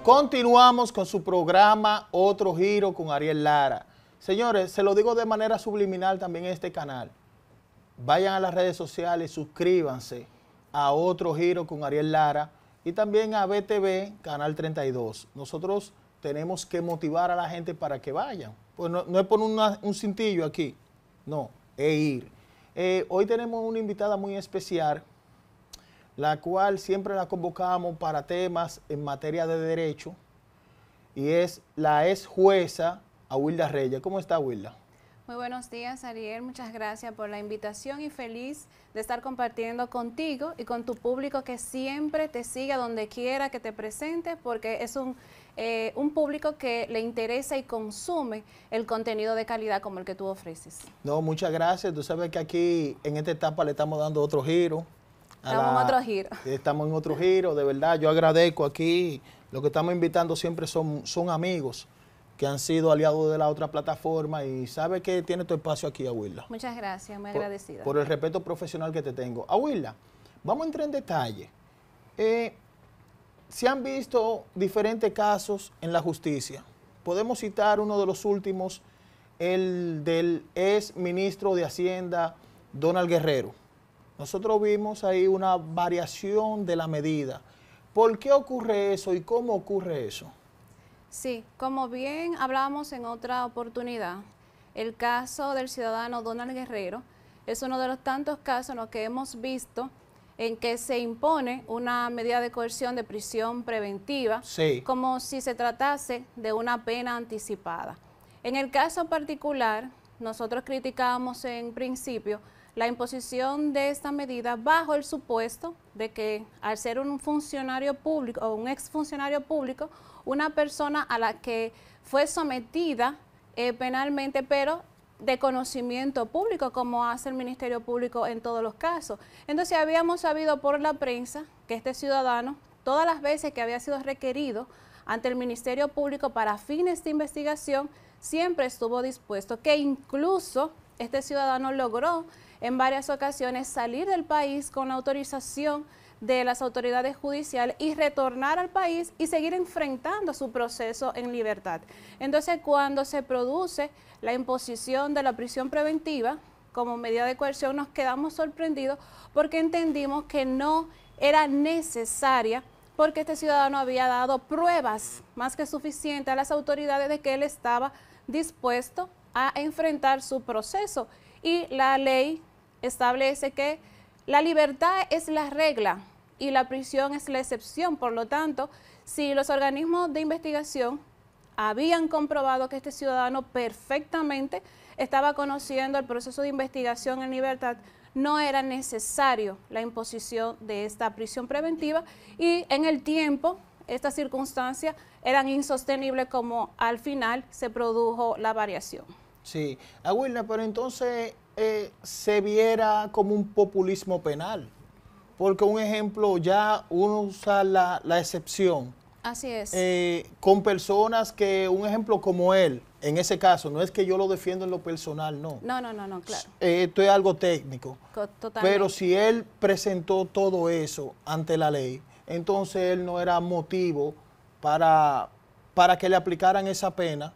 Continuamos con su programa Otro Giro con Ariel Lara. Señores, se lo digo de manera subliminal también en este canal. Vayan a las redes sociales, suscríbanse a Otro Giro con Ariel Lara y también a BTV, Canal 32. Nosotros tenemos que motivar a la gente para que vayan. Pues no es poner un cintillo aquí, no, es ir. Hoy tenemos una invitada muy especial, la cual siempre la convocamos para temas en materia de derecho, y es la ex jueza Awilda Reyes. ¿Cómo está, Awilda? Muy buenos días, Ariel. Muchas gracias por la invitación y feliz de estar compartiendo contigo y con tu público que siempre te sigue a donde quiera que te presentes, porque es un público que le interesa y consume el contenido de calidad como el que tú ofreces. No, muchas gracias. Tú sabes que aquí en esta etapa le estamos dando otro giro. Estamos en otro giro. Estamos en otro giro, de verdad. Yo agradezco aquí. Lo que estamos invitando siempre son amigos que han sido aliados de la otra plataforma y sabe que tiene tu espacio aquí, Awilda. Muchas gracias, muy agradecida. Por el respeto profesional que te tengo. Awilda, vamos a entrar en detalle. Se han visto diferentes casos en la justicia. Podemos citar uno de los últimos, el del ex ministro de Hacienda, Donald Guerrero. Nosotros vimos ahí una variación de la medida. ¿Por qué ocurre eso y cómo ocurre eso? Sí, como bien hablábamos en otra oportunidad, el caso del ciudadano Donald Guerrero es uno de los tantos casos en los que hemos visto en que se impone una medida de coerción de prisión preventiva, sí, como si se tratase de una pena anticipada. En el caso particular, nosotros criticábamos en principio la imposición de esta medida bajo el supuesto de que al ser un funcionario público o un exfuncionario público, una persona a la que fue sometida penalmente, pero de conocimiento público, como hace el Ministerio Público en todos los casos. Entonces habíamos sabido por la prensa que este ciudadano, todas las veces que había sido requerido ante el Ministerio Público para fines de investigación, siempre estuvo dispuesto, que incluso este ciudadano logró en varias ocasiones salir del país con la autorización de las autoridades judiciales y retornar al país y seguir enfrentando su proceso en libertad. Entonces, cuando se produce la imposición de la prisión preventiva como medida de coerción, nos quedamos sorprendidos porque entendimos que no era necesaria, porque este ciudadano había dado pruebas más que suficientes a las autoridades de que él estaba dispuesto a enfrentar su proceso. Y la ley establece que la libertad es la regla y la prisión es la excepción. Por lo tanto, si los organismos de investigación habían comprobado que este ciudadano perfectamente estaba conociendo el proceso de investigación en libertad, no era necesario la imposición de esta prisión preventiva, y en el tiempo estas circunstancias eran insostenibles, como al final se produjo la variación. Sí, Awilda, pero entonces se viera como un populismo penal, porque un ejemplo, ya uno usa la excepción. Así es. Con personas que, un ejemplo como él, en ese caso, no es que yo lo defiendo en lo personal, no. No, claro. Esto es algo técnico. Totalmente. Pero si él presentó todo eso ante la ley, entonces él no era motivo para que le aplicaran esa pena,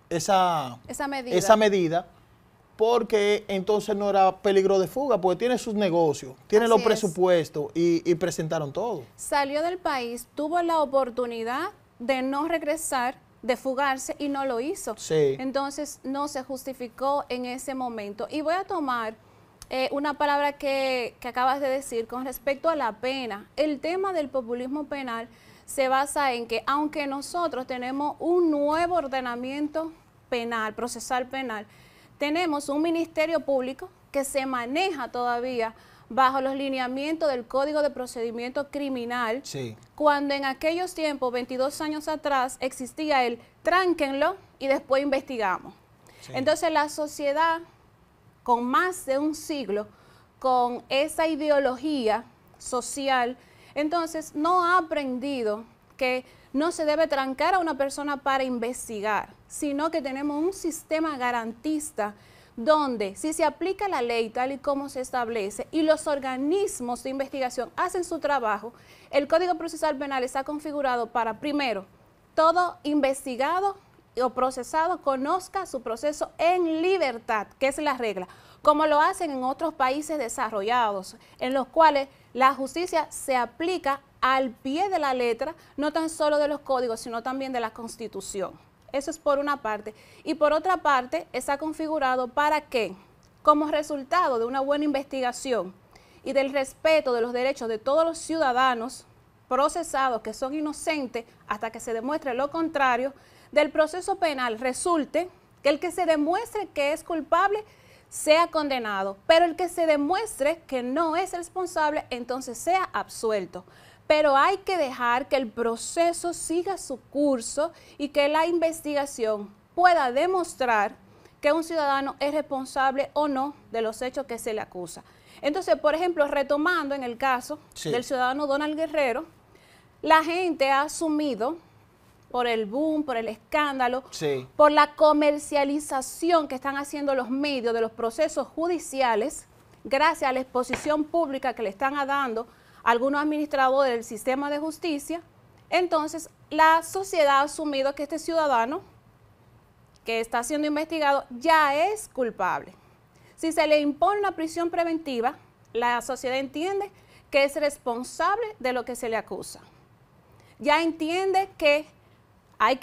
esa medida, porque entonces no era peligro de fuga, porque tiene sus negocios, tiene los presupuestos y presentaron todo. Salió del país, tuvo la oportunidad de no regresar, de fugarse, y no lo hizo. Sí. Entonces no se justificó en ese momento. Y voy a tomar una palabra que acabas de decir con respecto a la pena. El tema del populismo penal se basa en que, aunque nosotros tenemos un nuevo ordenamiento penal, procesal penal, tenemos un Ministerio Público que se maneja todavía bajo los lineamientos del Código de Procedimiento Criminal, sí, cuando en aquellos tiempos, 22 años atrás, existía el tránquenlo y después investigamos. Sí. Entonces la sociedad, con más de un siglo, con esa ideología social, entonces no ha aprendido que no se debe trancar a una persona para investigar, sino que tenemos un sistema garantista donde si se aplica la ley tal y como se establece y los organismos de investigación hacen su trabajo, el Código Procesal Penal está configurado para, primero, todo investigado o procesado conozca su proceso en libertad, que es la regla, como lo hacen en otros países desarrollados, en los cuales la justicia se aplica al pie de la letra, no tan solo de los códigos, sino también de la Constitución. Eso es por una parte. Y por otra parte, está configurado para que, como resultado de una buena investigación y del respeto de los derechos de todos los ciudadanos procesados que son inocentes hasta que se demuestre lo contrario, del proceso penal resulte que el que se demuestre que es culpable sea condenado, pero el que se demuestre que no es responsable, entonces sea absuelto. Pero hay que dejar que el proceso siga su curso y que la investigación pueda demostrar que un ciudadano es responsable o no de los hechos que se le acusa. Entonces, por ejemplo, retomando en el caso del ciudadano Donald Guerrero, la gente ha asumido por el boom, por el escándalo, por la comercialización que están haciendo los medios de los procesos judiciales, gracias a la exposición pública que le están dando algunos administradores del sistema de justicia. Entonces, la sociedad ha asumido que este ciudadano que está siendo investigado ya es culpable. Si se le impone una prisión preventiva, la sociedad entiende que es responsable de lo que se le acusa. Ya entiende que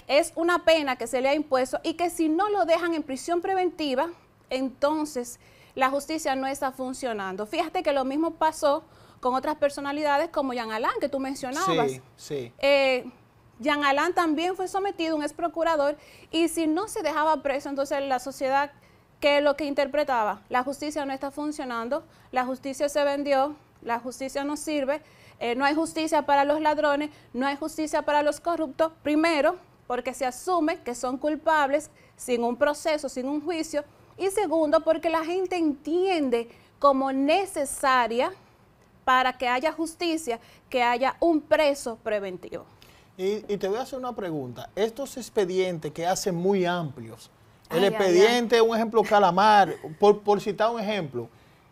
es una pena que se le ha impuesto y que si no lo dejan en prisión preventiva, entonces la justicia no está funcionando. Fíjate que lo mismo pasó con otras personalidades como Jean Alain, que tú mencionabas. Jean Alain también fue sometido, un ex procurador, y si no se dejaba preso, entonces la sociedad, ¿qué es lo que interpretaba? La justicia no está funcionando, la justicia se vendió, la justicia no sirve, no hay justicia para los ladrones, no hay justicia para los corruptos, primero, porque se asume que son culpables sin un proceso, sin un juicio, y segundo, porque la gente entiende como necesaria para que haya justicia, que haya un preso preventivo. Y te voy a hacer una pregunta. Estos expedientes que hacen muy amplios, el expediente, un ejemplo, Calamar, por citar un ejemplo,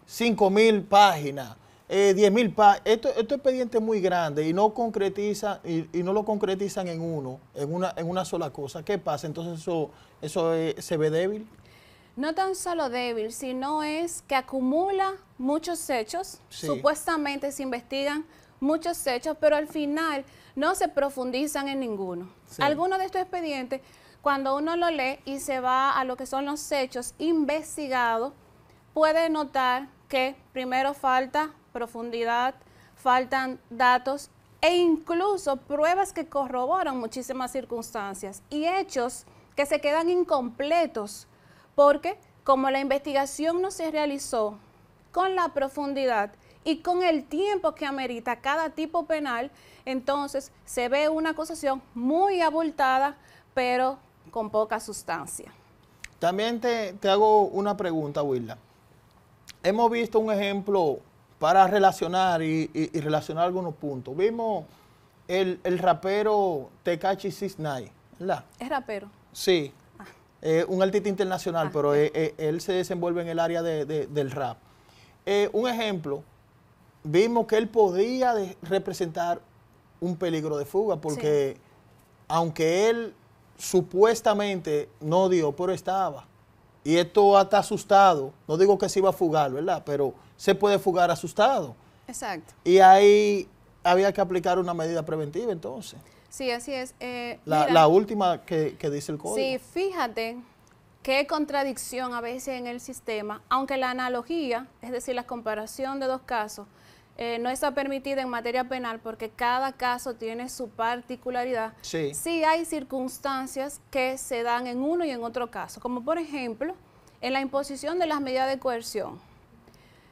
5.000 páginas, 10.000 páginas, estos expedientes muy grandes y no concretizan, y no lo concretizan en una sola cosa. ¿Qué pasa? Entonces eso se ve débil. No tan solo débil, sino es que acumula muchos hechos, supuestamente se investigan muchos hechos, pero al final no se profundizan en ninguno. Algunos de estos expedientes, cuando uno lo lee y se va a lo que son los hechos investigados, puede notar que primero falta profundidad, faltan datos e incluso pruebas que corroboran muchísimas circunstancias y hechos que se quedan incompletos, porque como la investigación no se realizó con la profundidad y con el tiempo que amerita cada tipo penal, entonces se ve una acusación muy abultada, pero con poca sustancia. También te hago una pregunta, Wilda. Hemos visto un ejemplo para relacionar y relacionar algunos puntos. Vimos el rapero Tekashi 6ix9ine, ¿verdad? ¿Es rapero? Sí. Un artista internacional, pero él se desenvuelve en el área del rap. Un ejemplo, vimos que él podía representar un peligro de fuga, porque aunque él supuestamente no dio, pero estaba. Y esto está asustado. No digo que se iba a fugar, ¿verdad? Pero se puede fugar asustado. Exacto. Y ahí había que aplicar una medida preventiva, entonces. Sí, así es. La última que dice el código. Sí, fíjate qué contradicción a veces en el sistema, aunque la analogía, es decir, la comparación de dos casos, no está permitida en materia penal porque cada caso tiene su particularidad. Sí hay circunstancias que se dan en uno y en otro caso, como por ejemplo, en la imposición de las medidas de coerción.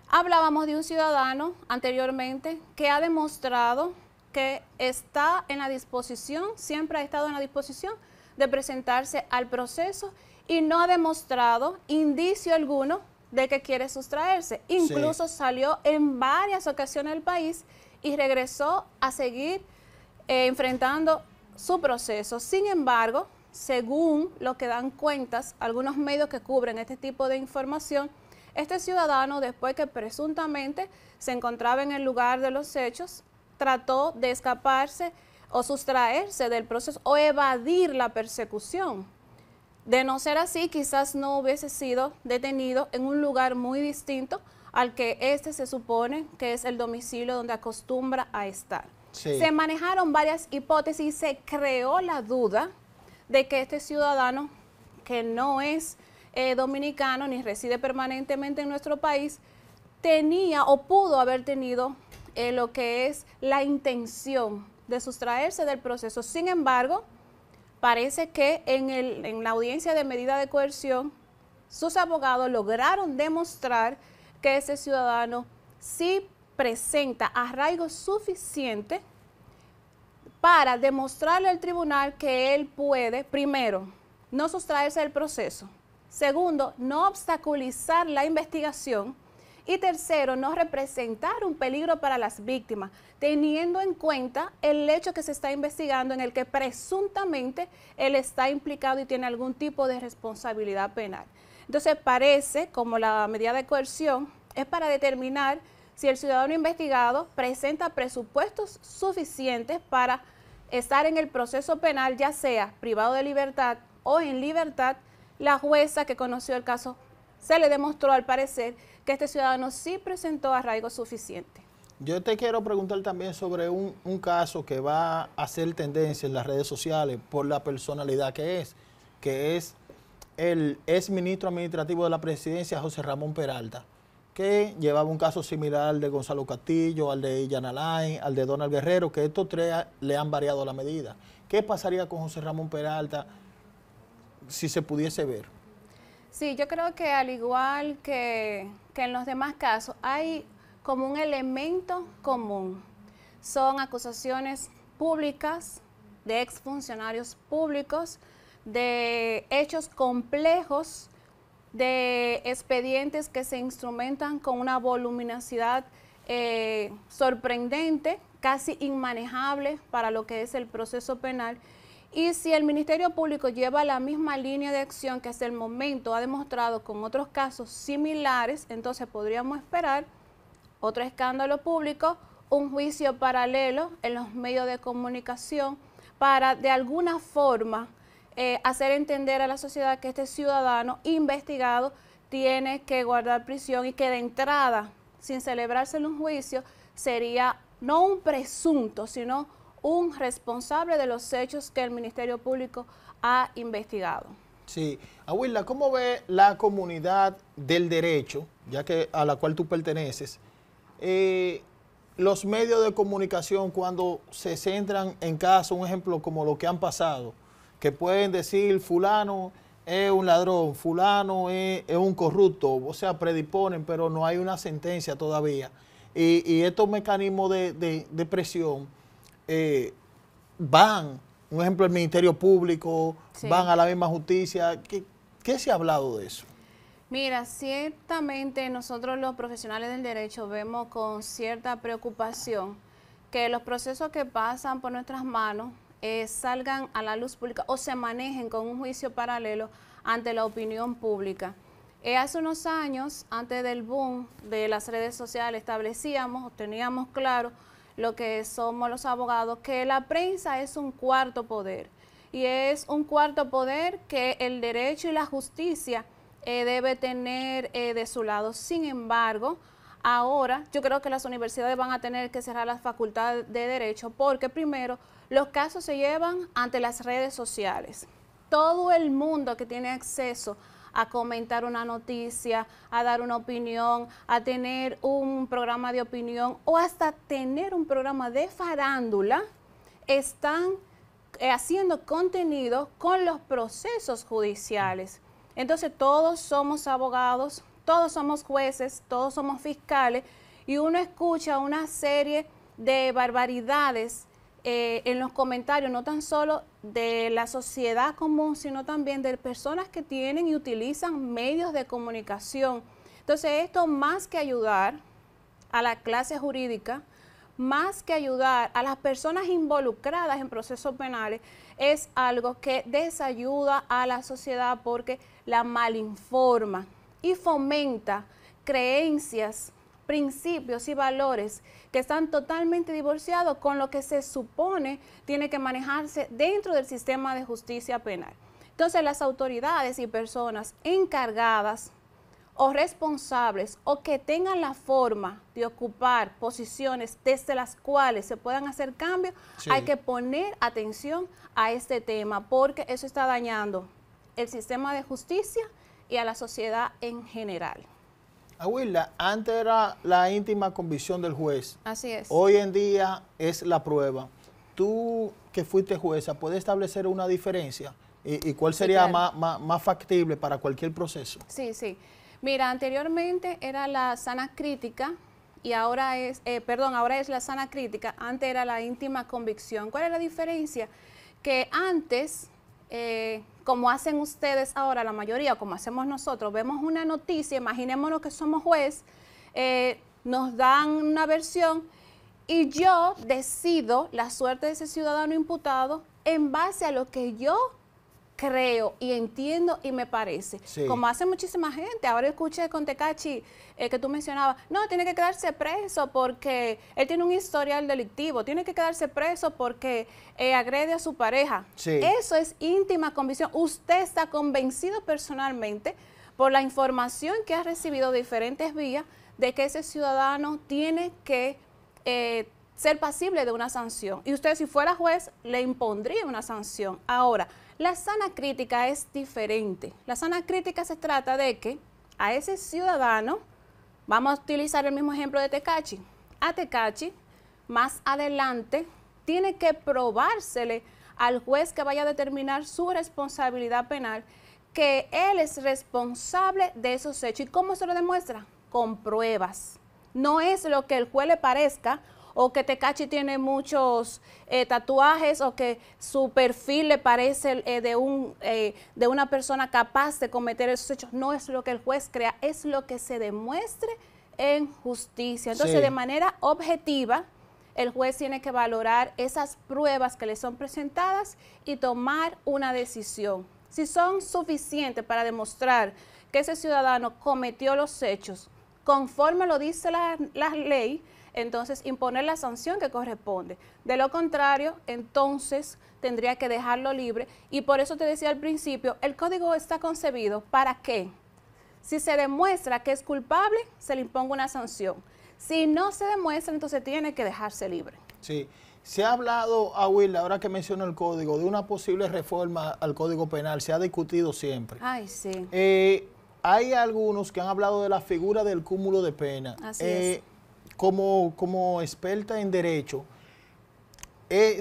Hablábamos de un ciudadano anteriormente que ha demostrado que está en la disposición, siempre ha estado en la disposición de presentarse al proceso y no ha demostrado indicio alguno de que quiere sustraerse. Incluso salió en varias ocasiones del país y regresó a seguir enfrentando su proceso. Sin embargo, según lo que dan cuentas algunos medios que cubren este tipo de información, este ciudadano, después que presuntamente se encontraba en el lugar de los hechos, trató de escaparse o sustraerse del proceso o evadir la persecución. De no ser así, quizás no hubiese sido detenido en un lugar muy distinto al que este se supone que es el domicilio donde acostumbra a estar. Sí. Se manejaron varias hipótesis y se creó la duda de que este ciudadano, que no es dominicano ni reside permanentemente en nuestro país, tenía o pudo haber tenido lo que es la intención de sustraerse del proceso. Sin embargo, parece que en la audiencia de medida de coerción, sus abogados lograron demostrar que ese ciudadano sí presenta arraigo suficiente para demostrarle al tribunal que él puede, primero, no sustraerse del proceso, segundo, no obstaculizar la investigación y tercero, no representar un peligro para las víctimas, teniendo en cuenta el hecho que se está investigando en el que presuntamente él está implicado y tiene algún tipo de responsabilidad penal. Entonces parece como la medida de coerción es para determinar si el ciudadano investigado presenta presupuestos suficientes para estar en el proceso penal, ya sea privado de libertad o en libertad. La jueza que conoció el caso se le demostró al parecer que este ciudadano sí presentó arraigo suficiente. Yo te quiero preguntar también sobre un caso que va a hacer tendencia en las redes sociales por la personalidad que es el ex ministro administrativo de la presidencia, José Ramón Peralta, que llevaba un caso similar al de Gonzalo Castillo, al de Illana Alain, al de Donald Guerrero, que estos tres le han variado la medida. ¿Qué pasaría con José Ramón Peralta si se pudiese ver? Sí, yo creo que al igual que en los demás casos, hay como un elemento común. Son acusaciones públicas de exfuncionarios públicos, de hechos complejos, de expedientes que se instrumentan con una voluminosidad sorprendente, casi inmanejable para lo que es el proceso penal. Y si el Ministerio Público lleva la misma línea de acción que hasta el momento ha demostrado con otros casos similares, entonces podríamos esperar otro escándalo público, un juicio paralelo en los medios de comunicación para de alguna forma hacer entender a la sociedad que este ciudadano investigado tiene que guardar prisión y que de entrada, sin celebrarse un juicio, sería no un presunto, sino un responsable de los hechos que el Ministerio Público ha investigado. Sí. Abuela, ¿cómo ve la comunidad del derecho, ya que a la cual tú perteneces, los medios de comunicación cuando se centran en casos, un ejemplo como lo que han pasado, que pueden decir fulano es un ladrón, fulano es un corrupto, o sea, predisponen, pero no hay una sentencia todavía. Y estos mecanismos de presión van, un ejemplo, el Ministerio Público, sí, van a la misma justicia. ¿Qué se ha hablado de eso? Mira, ciertamente nosotros los profesionales del derecho vemos con cierta preocupación que los procesos que pasan por nuestras manos salgan a la luz pública o se manejen con un juicio paralelo ante la opinión pública. Hace unos años, antes del boom de las redes sociales, teníamos claro lo que somos los abogados, que la prensa es un cuarto poder. Y es un cuarto poder que el derecho y la justicia debe tener de su lado. Sin embargo, ahora yo creo que las universidades van a tener que cerrar las facultades de derecho porque primero los casos se llevan ante las redes sociales. Todo el mundo que tiene acceso a comentar una noticia, a dar una opinión, a tener un programa de opinión o hasta tener un programa de farándula, están haciendo contenido con los procesos judiciales. Entonces todos somos abogados, todos somos jueces, todos somos fiscales y uno escucha una serie de barbaridades en los comentarios, no tan solo de la sociedad común, sino también de personas que tienen y utilizan medios de comunicación. Entonces esto más que ayudar a la clase jurídica, más que ayudar a las personas involucradas en procesos penales, es algo que desayuda a la sociedad porque la malinforma y fomenta creencias, principios y valores que están totalmente divorciados con lo que se supone tiene que manejarse dentro del sistema de justicia penal. Entonces, las autoridades y personas encargadas o responsables o que tengan la forma de ocupar posiciones desde las cuales se puedan hacer cambios, sí, hay que poner atención a este tema porque eso está dañando el sistema de justicia y a la sociedad en general. Aguila, antes era la íntima convicción del juez. Así es. Hoy en día es la prueba. Tú que fuiste jueza, ¿puedes establecer una diferencia? ¿Y cuál sería, sí, claro, más factible para cualquier proceso? Sí, sí. Mira, anteriormente era la sana crítica y ahora es, ahora es la sana crítica, antes era la íntima convicción. ¿Cuál es la diferencia? Que antes, como hacen ustedes ahora, la mayoría, como hacemos nosotros, vemos una noticia, imaginémonos que somos juez, nos dan una versión y yo decido la suerte de ese ciudadano imputado en base a lo que yo creo y entiendo y me parece. Sí. Como hace muchísima gente. Ahora escuché con Tecachi que tú mencionabas, no, tiene que quedarse preso porque él tiene un historial delictivo, tiene que quedarse preso porque agrede a su pareja. Sí. Eso es íntima convicción. Usted está convencido personalmente por la información que ha recibido de diferentes vías de que ese ciudadano tiene que ser pasible de una sanción. Y usted, si fuera juez, le impondría una sanción. Ahora, la sana crítica es diferente. La sana crítica se trata de que a ese ciudadano, vamos a utilizar el mismo ejemplo de Tecachi, a Tecachi, más adelante, tiene que probársele al juez que vaya a determinar su responsabilidad penal, que él es responsable de esos hechos. ¿Y cómo se lo demuestra? Con pruebas. No es lo que el juez le parezca, o que Tecachi tiene muchos tatuajes, o que su perfil le parece de una persona capaz de cometer esos hechos. No es lo que el juez crea, es lo que se demuestre en justicia. Entonces, sí, de manera objetiva, el juez tiene que valorar esas pruebas que le son presentadas y tomar una decisión. Si son suficientes para demostrar que ese ciudadano cometió los hechos conforme lo dice la ley, entonces imponer la sanción que corresponde. De lo contrario, entonces tendría que dejarlo libre y por eso te decía al principio, el código está concebido ¿para qué? Si se demuestra que es culpable, se le imponga una sanción. Si no se demuestra, entonces tiene que dejarse libre. Sí. Se ha hablado, Aguila, ahora que mencionó el código, de una posible reforma al Código Penal. Se ha discutido siempre. Ay, sí. Hay algunos que han hablado de la figura del cúmulo de pena. Así es. Como experta en derecho,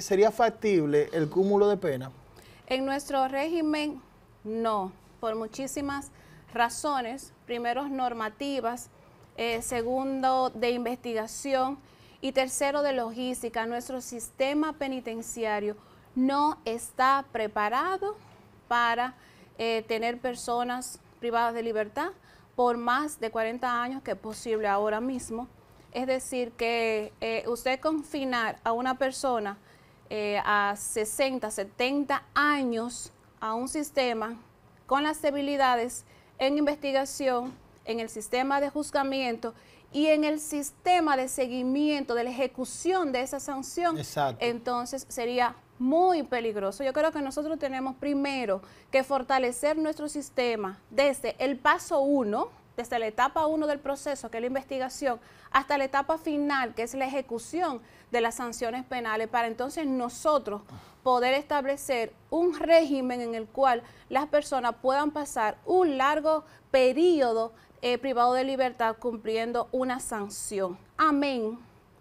¿sería factible el cúmulo de pena? En nuestro régimen, no, por muchísimas razones. Primero, normativas. Segundo, de investigación. Y tercero, de logística. Nuestro sistema penitenciario no está preparado para tener personas privadas de libertad por más de 40 años, que es posible ahora mismo. Es decir, que usted confinar a una persona a 60, 70 años a un sistema con las debilidades en investigación, en el sistema de juzgamiento y en el sistema de seguimiento de la ejecución de esa sanción, exacto, entonces sería muy peligroso. Yo creo que nosotros tenemos primero que fortalecer nuestro sistema desde el paso 1, desde la etapa 1 del proceso, que es la investigación, hasta la etapa final, que es la ejecución de las sanciones penales, para entonces nosotros poder establecer un régimen en el cual las personas puedan pasar un largo periodo privado de libertad cumpliendo una sanción. Amén,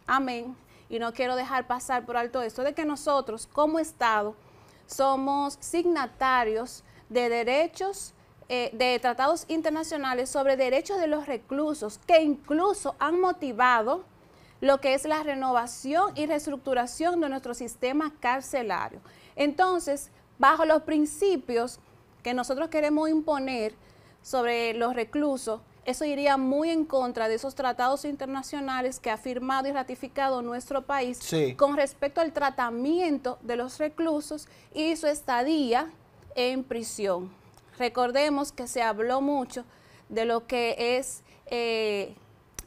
amén. Y no quiero dejar pasar por alto esto de que nosotros como Estado somos signatarios de derechos, de tratados internacionales sobre derechos de los reclusos, que incluso han motivado lo que es la renovación y reestructuración de nuestro sistema carcelario. Entonces, bajo los principios que nosotros queremos imponer sobre los reclusos, eso iría muy en contra de esos tratados internacionales que ha firmado y ratificado nuestro país con respecto al tratamiento de los reclusos y su estadía en prisión. Recordemos que se habló mucho de lo que es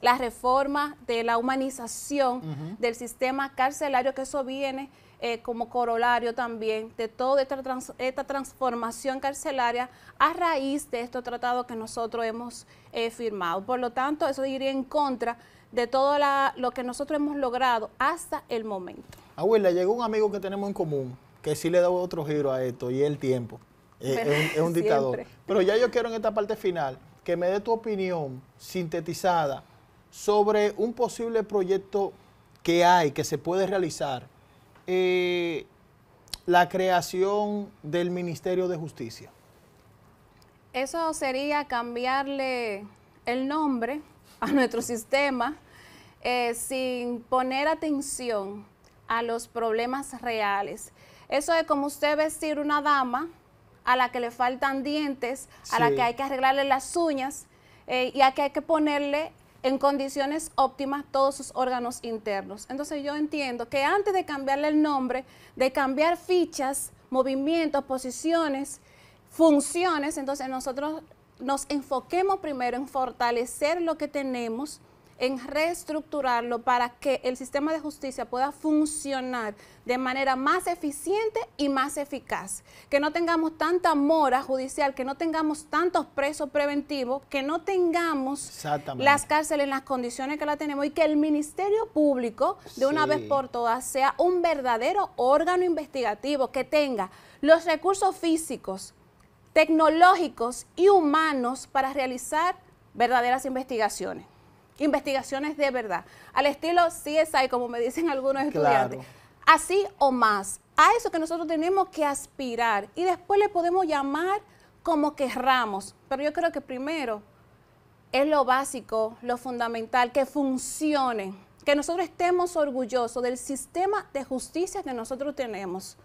la reforma de la humanización del sistema carcelario, que eso viene como corolario también de toda esta transformación carcelaria a raíz de estos tratados que nosotros hemos firmado. Por lo tanto, eso iría en contra de todo lo que nosotros hemos logrado hasta el momento. Abuela, llegó un amigo que tenemos en común, que sí le da otro giro a esto, y es el tiempo. Es un dictador. Pero ya yo quiero en esta parte final que me dé tu opinión sintetizada sobre un posible proyecto que hay, que se puede realizar, la creación del Ministerio de Justicia. Eso sería cambiarle el nombre a nuestro sistema sin poner atención a los problemas reales. Eso es como usted vestir una dama a la que le faltan dientes, a la que hay que arreglarle las uñas y a que hay que ponerle en condiciones óptimas todos sus órganos internos. Entonces yo entiendo que antes de cambiarle el nombre, de cambiar fichas, movimientos, posiciones, funciones, entonces nosotros nos enfoquemos primero en fortalecer lo que tenemos, en reestructurarlo para que el sistema de justicia pueda funcionar de manera más eficiente y más eficaz. Que no tengamos tanta mora judicial, que no tengamos tantos presos preventivos, que no tengamos las cárceles en las condiciones que la tenemos y que el Ministerio Público de una vez por todas sea un verdadero órgano investigativo que tenga los recursos físicos, tecnológicos y humanos para realizar verdaderas investigaciones. Investigaciones de verdad, al estilo CSI, como me dicen algunos estudiantes, así o más. A eso que nosotros tenemos que aspirar y después le podemos llamar como querramos, pero yo creo que primero es lo básico, lo fundamental, que funcione, que nosotros estemos orgullosos del sistema de justicia que nosotros tenemos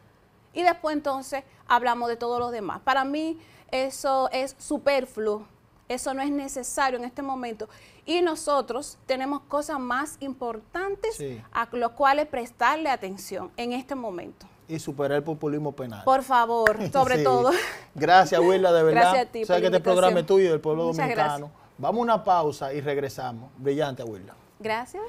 y después entonces hablamos de todo lo demás. Para mí eso es superfluo. Eso no es necesario en este momento. Y nosotros tenemos cosas más importantes a los cuales prestarle atención en este momento. Y superar el populismo penal. Por favor, sobre todo. Gracias, Wilda, de verdad. Gracias a ti. O sea, que este programa es tuyo, del pueblo dominicano. Gracias. Vamos a una pausa y regresamos. Brillante, Wilda. Gracias.